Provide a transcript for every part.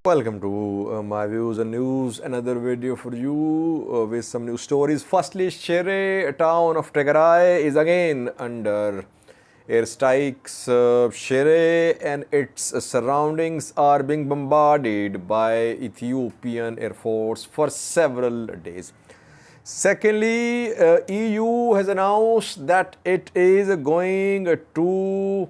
Welcome to my views and news. Another video for you with some new stories. Firstly, Shire, a town of Tigray, is again under airstrikes. Shire and its surroundings are being bombarded by Ethiopian Air Force for several days. Secondly, EU has announced that it is going to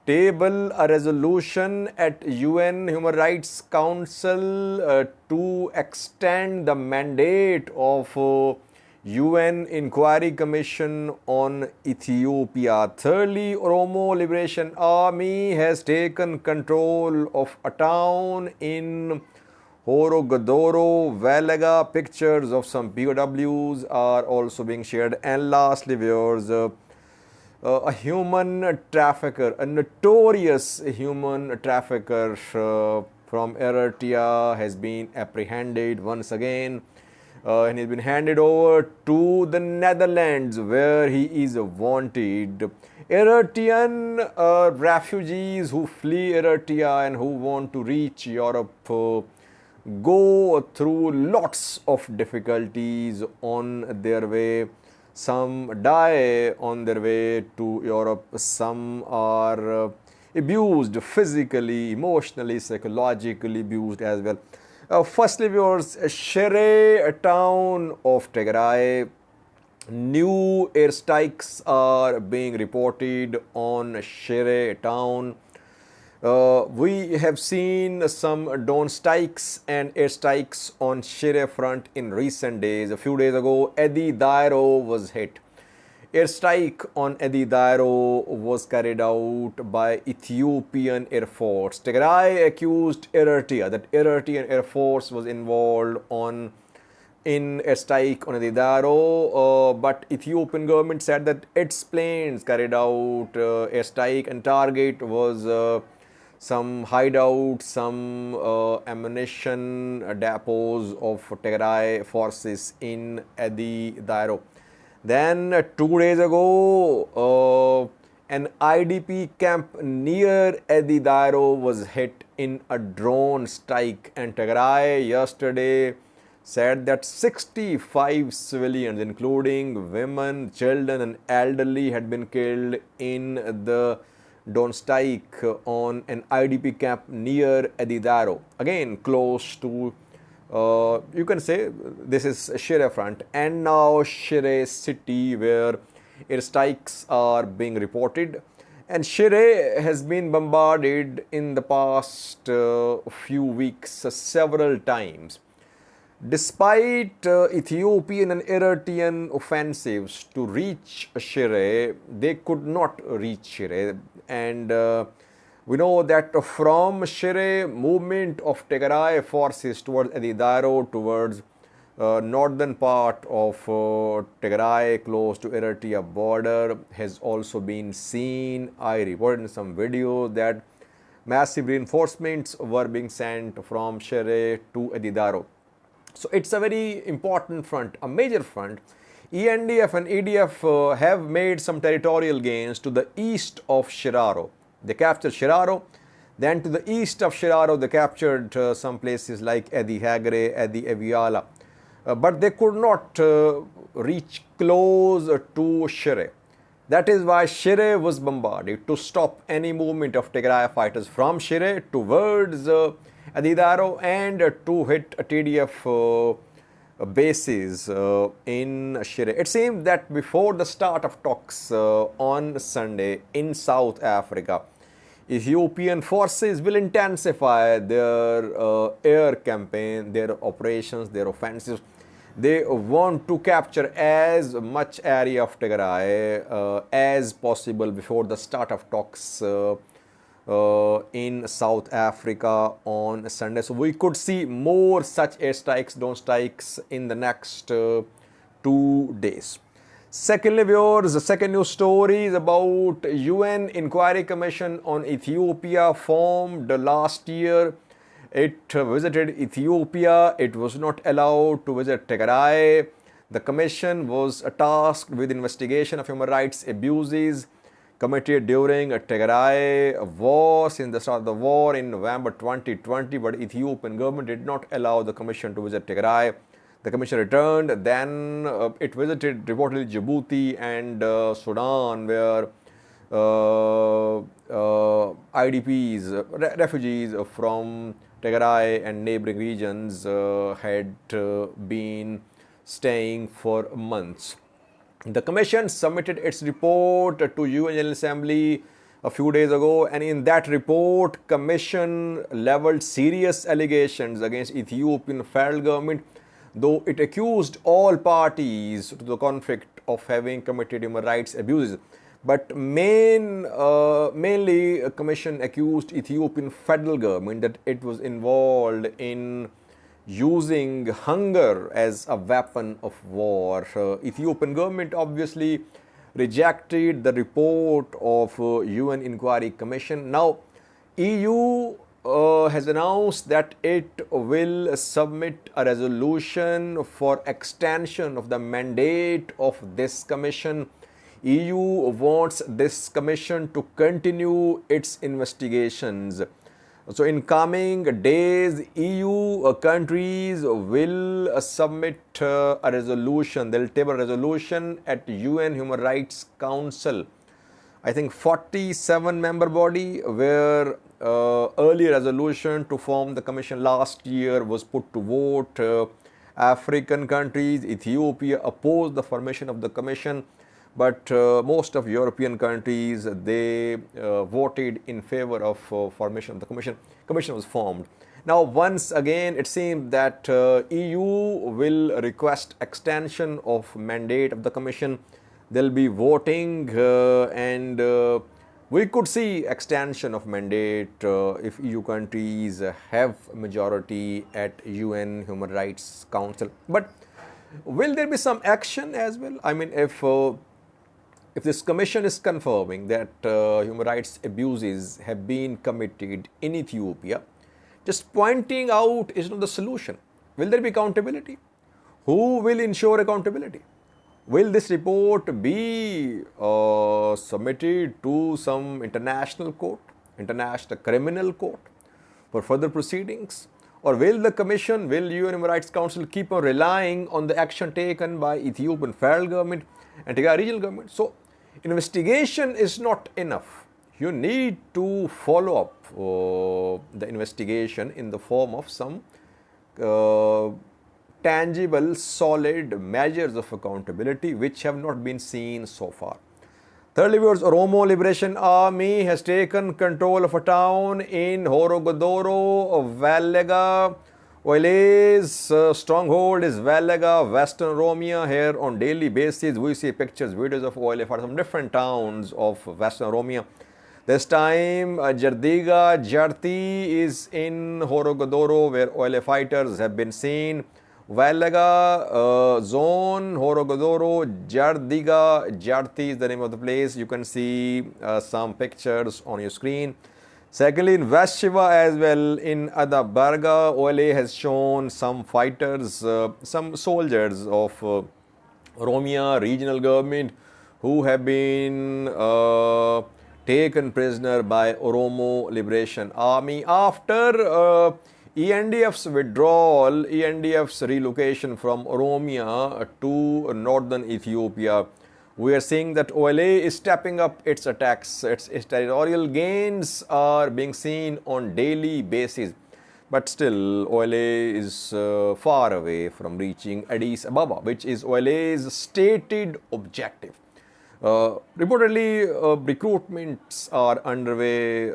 table a resolution at UN Human Rights Council to extend the mandate of UN Inquiry Commission on Ethiopia. Thirdly, Oromo Liberation Army has taken control of a town in Horo Gudurru, Valaga. Pictures of some POWs are also being shared. And lastly, viewers, a human trafficker, a notorious human trafficker from Eritrea has been apprehended once again, and he's been handed over to the Netherlands where he is wanted. Eritrean refugees who flee Eritrea and who want to reach Europe go through lots of difficulties on their way. Some die on their way to Europe. Some are abused physically, emotionally, psychologically abused as well. Firstly, viewers, Shire, a town of Tigray, new airstrikes are being reported on Shire town. We have seen some drone strikes and airstrikes on Shire front in recent days. A few days ago, Edi Dairo was hit. Airstrike on Edi Dairo was carried out by Ethiopian Air Force. Tigray accused Eritrea that Eritrean Air Force was involved in airstrike on Edi Dairo, but Ethiopian government said that its planes carried out airstrike and target was some hideouts, some ammunition depots of Tigray forces in Edi Dairo. Then 2 days ago, an IDP camp near Edi Dairo was hit in a drone strike, and Tigray yesterday said that 65 civilians, including women, children and elderly, had been killed in the drone strike on an IDP camp near Edi Dairo. Again, close to, you can say this is Shire front, and now Shire city where airstrikes are being reported. And Shire has been bombarded in the past few weeks several times. Despite Ethiopian and Eritrean offensives to reach Shire, they could not reach Shire. And we know that from Shire, movement of Tigray forces towards Edi Dairo, towards northern part of Tigray, close to Eritrea border, has also been seen. I reported in some videos that massive reinforcements were being sent from Shire to Edi Dairo. So it's a very important front, a major front. ENDF and EDF have made some territorial gains to the east of Shiraro. They captured Shiraro. Then to the east of Shiraro, they captured some places like Edi Hagre, Edi Eviala. But they could not reach close to Shire. That is why Shire was bombarded to stop any movement of Tigray fighters from Shire towards Edi Dairo and to hit TDF bases in Shire. It seems that before the start of talks on Sunday in South Africa, Ethiopian forces will intensify their air campaign, their operations, their offensives. They want to capture as much area of Tigray as possible before the start of talks in South Africa on Sunday. So we could see more such airstrikes, drone strikes in the next 2 days. Secondly, viewers, the second news story is about UN Inquiry Commission on Ethiopia formed last year. It visited Ethiopia. It was not allowed to visit Tigray. The commission was tasked with investigation of human rights abuses committed during a Tigray war since the start of the war in November 2020, but Ethiopian government did not allow the commission to visit Tigray. The commission returned, then it visited reportedly Djibouti and Sudan, where IDPs, refugees from Tigray and neighboring regions had been staying for months. The commission submitted its report to UN General Assembly a few days ago, and in that report, commission leveled serious allegations against Ethiopian federal government, though it accused all parties to the conflict of having committed human rights abuses. But mainly, a commission accused Ethiopian federal government that it was involved in using hunger as a weapon of war. Ethiopian government obviously rejected the report of UN Inquiry Commission. Now, EU has announced that it will submit a resolution for extension of the mandate of this commission. EU wants this commission to continue its investigations. So in coming days, EU countries will submit a resolution. They'll table a resolution at UN Human Rights Council. I think 47 member body, where earlier resolution to form the commission last year was put to vote. African countries, Ethiopia opposed the formation of the commission, but most of European countries, they voted in favor of formation of the commission. Commission was formed. Now, once again, it seems that EU will request extension of mandate of the commission. They'll be voting, and we could see extension of mandate if EU countries have majority at UN Human Rights Council. But will there be some action as well? I mean, if this commission is confirming that human rights abuses have been committed in Ethiopia, just pointing out is not the solution. Will there be accountability? Who will ensure accountability? Will this report be submitted to some international court, international criminal court for further proceedings? Or will the commission, will UN Human Rights Council keep on relying on the action taken by Ethiopian federal government and Tigray regional government? So, investigation is not enough. You need to follow up the investigation in the form of some tangible, solid measures of accountability which have not been seen so far. Thirdly, viewers, Oromo Liberation Army has taken control of a town in Horo Gudurru, Vallega. OLA's stronghold is Vallega, Western Oromia. Here on daily basis, we see pictures, videos of OLA for some different towns of Western Oromia. This time, Jardiga, Jarti is in Horo Gudurru, where OLA fighters have been seen. Vallega zone, Horo Gudurru, Jardiga, Jarti is the name of the place. You can see some pictures on your screen. Secondly, in West Shiva as well, in Adabarga, OLA has shown some fighters, some soldiers of Oromia regional government who have been taken prisoner by Oromo Liberation Army after ENDF's withdrawal, ENDF's relocation from Oromia to northern Ethiopia. We are seeing that OLA is stepping up its attacks. Its territorial gains are being seen on daily basis. But still, OLA is far away from reaching Addis Ababa, which is OLA's stated objective. Reportedly, recruitments are underway,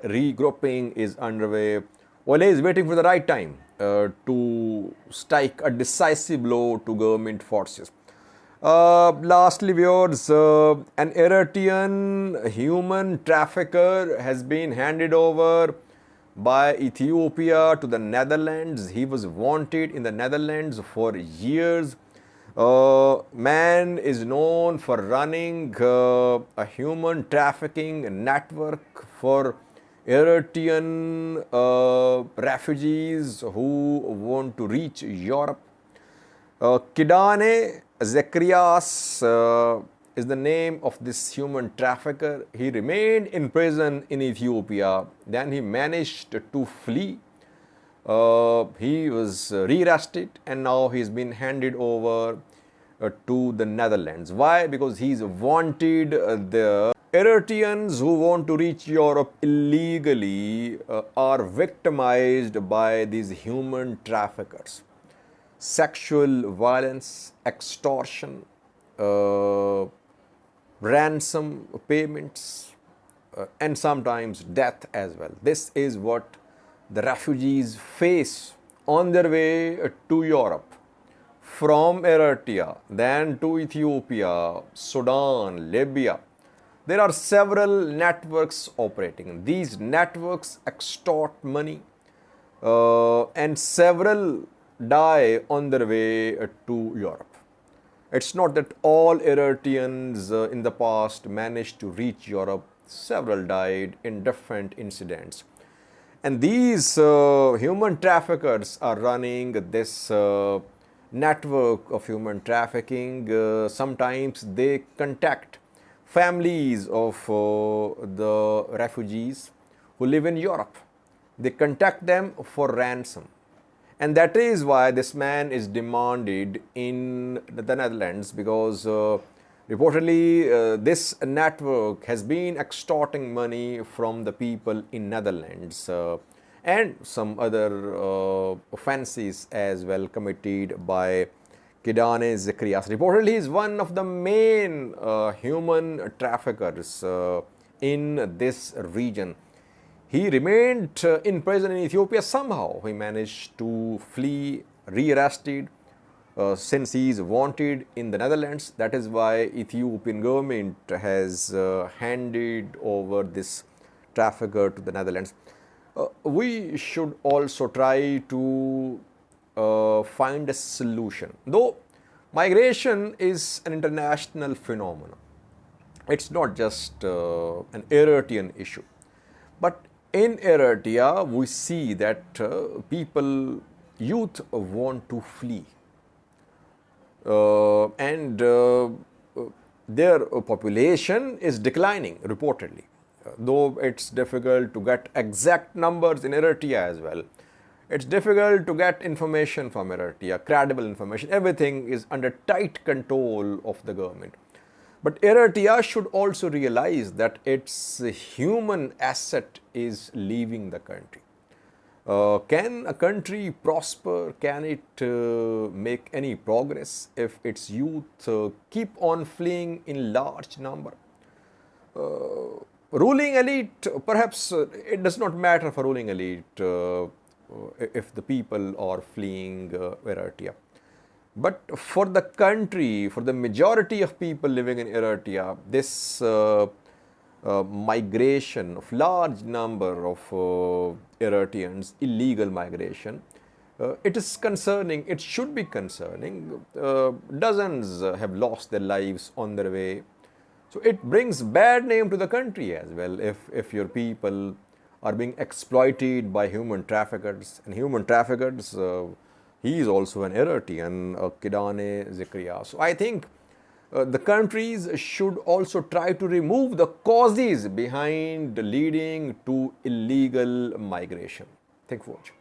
regrouping is underway. OLA is waiting for the right time to strike a decisive blow to government forces. Lastly, viewers, an Eritrean human trafficker has been handed over by Ethiopia to the Netherlands. He was wanted in the Netherlands for years. Man is known for running a human trafficking network for Eritrean refugees who want to reach Europe. Kidane Zacharias is the name of this human trafficker. He remained in prison in Ethiopia. Then he managed to flee. He was rearrested and now he's been handed over to the Netherlands. Why? Because he's wanted there. Eritreans who want to reach Europe illegally are victimized by these human traffickers. Sexual violence, extortion, ransom payments, and sometimes death as well. This is what the refugees face on their way to Europe. From Eritrea, then to Ethiopia, Sudan, Libya. There are several networks operating. These networks extort money and several die on their way to Europe. It's not that all Eritreans in the past managed to reach Europe. Several died in different incidents. And these human traffickers are running this network of human trafficking. Sometimes they contact families of the refugees who live in Europe. They contact them for ransom. And that is why this man is demanded in the Netherlands, because reportedly this network has been extorting money from the people in Netherlands and some other offenses as well committed by Kidane Zacharias. Reportedly he is one of the main human traffickers in this region. He remained in prison in Ethiopia. Somehow he managed to flee, rearrested, since he is wanted in the Netherlands. That is why Ethiopian government has handed over this trafficker to the Netherlands. We should also try to find a solution. Though migration is an international phenomenon, it's not just an Eritrean issue. But in Eritrea, we see that youth want to flee. And their population is declining reportedly. Though it's difficult to get exact numbers in Eritrea as well. It's difficult to get information from Eritrea, credible information. Everything is under tight control of the government. But Eritrea should also realize that its human asset is leaving the country. Can a country prosper? Can it make any progress if its youth keep on fleeing in large number? Ruling elite, perhaps it does not matter for ruling elite if the people are fleeing Eritrea. But for the country, for the majority of people living in Eritrea, this migration of large number of Eritreans, illegal migration, it is concerning, it should be concerning. Dozens have lost their lives on their way. So it brings bad name to the country as well if your people are being exploited by human traffickers. And human traffickers, he is also an Eritrean, Kidane Zacharias. So I think the countries should also try to remove the causes behind leading to illegal migration. Thank you for watching.